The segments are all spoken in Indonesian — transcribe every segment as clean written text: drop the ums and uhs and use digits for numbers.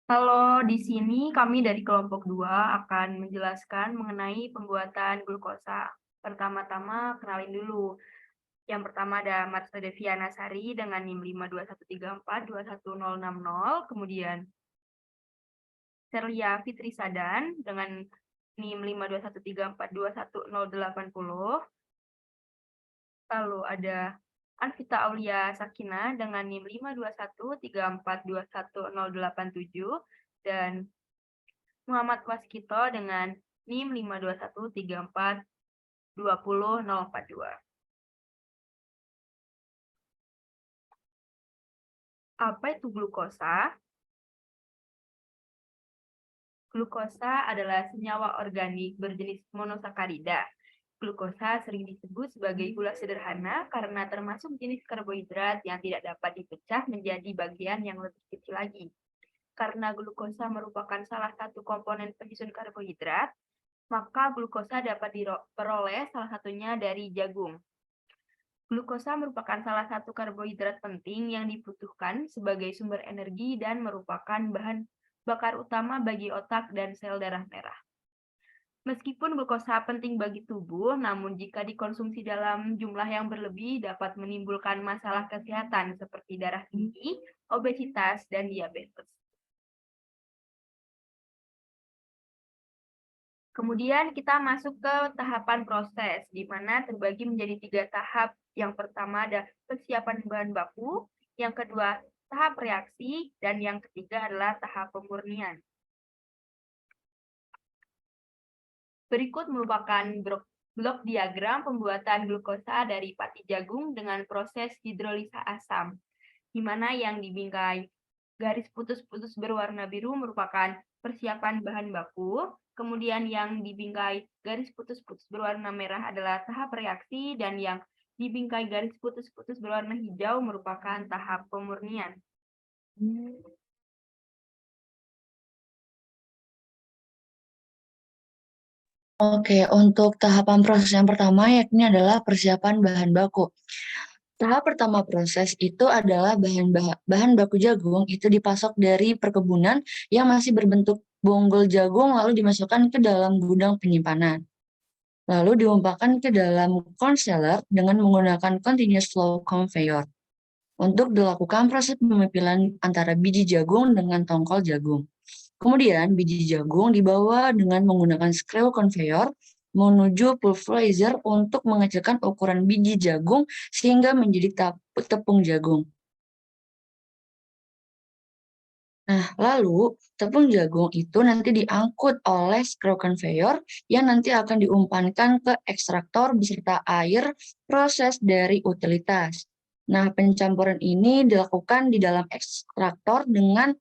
Kalau di sini kami dari kelompok 2 akan menjelaskan mengenai pembuatan glukosa. Pertama-tama kenalin dulu. Yang pertama ada Marsha Deviana Sari dengan NIM 52134210060, kemudian Serlia Fitri Sadan dengan NIM 52134210080. Lalu ada Anvita Aulia Sakina dengan NIM 52134210087 dan Muhammad Waskito dengan NIM 52134200042. Apa itu glukosa? Glukosa adalah senyawa organik berjenis monosakarida. Glukosa sering disebut sebagai gula sederhana karena termasuk jenis karbohidrat yang tidak dapat dipecah menjadi bagian yang lebih kecil lagi. Karena glukosa merupakan salah satu komponen penyusun karbohidrat, maka glukosa dapat diperoleh salah satunya dari jagung. Glukosa merupakan salah satu karbohidrat penting yang dibutuhkan sebagai sumber energi dan merupakan bahan bakar utama bagi otak dan sel darah merah. Meskipun glukosa penting bagi tubuh, namun jika dikonsumsi dalam jumlah yang berlebih dapat menimbulkan masalah kesehatan seperti darah tinggi, obesitas, dan diabetes. Kemudian kita masuk ke tahapan proses, di mana terbagi menjadi 3 tahap. Yang pertama ada persiapan bahan baku, yang kedua tahap reaksi, dan yang ketiga adalah tahap pemurnian. Berikut merupakan blok diagram pembuatan glukosa dari pati jagung dengan proses hidrolisa asam, di mana yang dibingkai garis putus-putus berwarna biru merupakan persiapan bahan baku, kemudian yang dibingkai garis putus-putus berwarna merah adalah tahap reaksi, dan yang dibingkai garis putus-putus berwarna hijau merupakan tahap pemurnian. Oke, untuk tahapan proses yang pertama yakni adalah persiapan bahan baku. Tahap pertama proses itu adalah bahan baku jagung itu dipasok dari perkebunan yang masih berbentuk bonggol jagung lalu dimasukkan ke dalam gudang penyimpanan. Lalu diumpahkan ke dalam concealer dengan menggunakan continuous flow conveyor untuk dilakukan proses pemipilan antara biji jagung dengan tongkol jagung. Kemudian biji jagung dibawa dengan menggunakan screw conveyor menuju pulverizer untuk mengecilkan ukuran biji jagung sehingga menjadi tepung jagung. Nah, lalu tepung jagung itu nanti diangkut oleh screw conveyor yang nanti akan diumpankan ke ekstraktor beserta air proses dari utilitas. Nah, pencampuran ini dilakukan di dalam ekstraktor dengan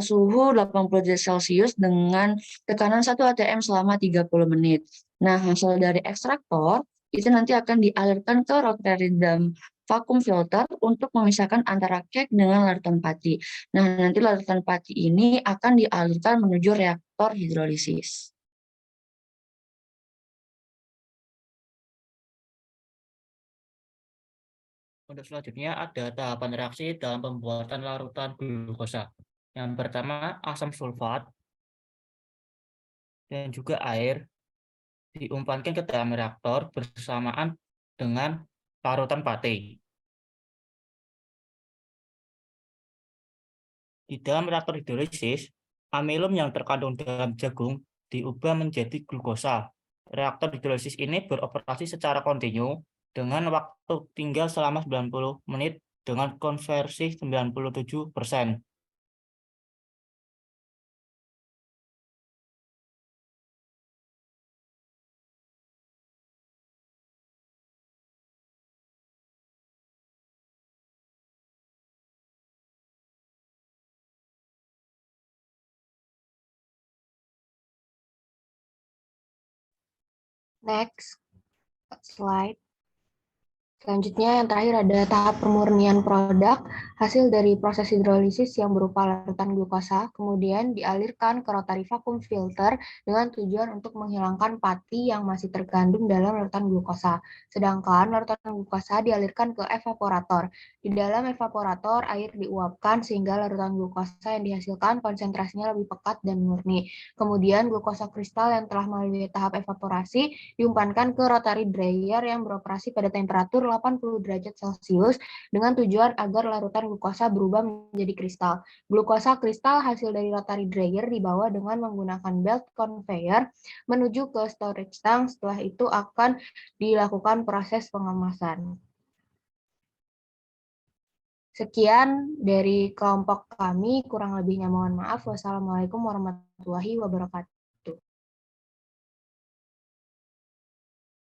suhu 80 derajat Celcius dengan tekanan 1 atm selama 30 menit. Nah, hasil dari ekstraktor itu nanti akan dialirkan ke Rotterdam vacuum filter untuk memisahkan antara kek dengan larutan pati. Nah, nanti larutan pati ini akan dialirkan menuju reaktor hidrolisis. Untuk selanjutnya ada tahapan reaksi dalam pembuatan larutan glukosa. Yang pertama, asam sulfat dan juga air diumpankan ke dalam reaktor bersamaan dengan larutan pati. Di dalam reaktor hidrolisis, amilum yang terkandung dalam jagung diubah menjadi glukosa. Reaktor hidrolisis ini beroperasi secara kontinu dengan waktu tinggal selama 90 menit dengan konversi 97%. Next slide. Selanjutnya yang terakhir ada tahap pemurnian produk Hasil dari proses hidrolisis yang berupa larutan glukosa kemudian dialirkan ke rotary vacuum filter dengan tujuan untuk menghilangkan pati yang masih terkandung dalam larutan glukosa. Sedangkan larutan glukosa dialirkan ke evaporator. Di dalam evaporator, air diuapkan sehingga larutan glukosa yang dihasilkan konsentrasinya lebih pekat dan murni. Kemudian glukosa kristal yang telah melalui tahap evaporasi diumpankan ke rotary dryer yang beroperasi pada temperatur 80 derajat Celcius dengan tujuan agar larutan glukosa berubah menjadi kristal. Glukosa kristal hasil dari rotary dryer dibawa dengan menggunakan belt conveyor menuju ke storage tank. Setelah itu akan dilakukan proses pengemasan. Sekian dari kelompok kami, kurang lebihnya mohon maaf. Wassalamualaikum warahmatullahi wabarakatuh.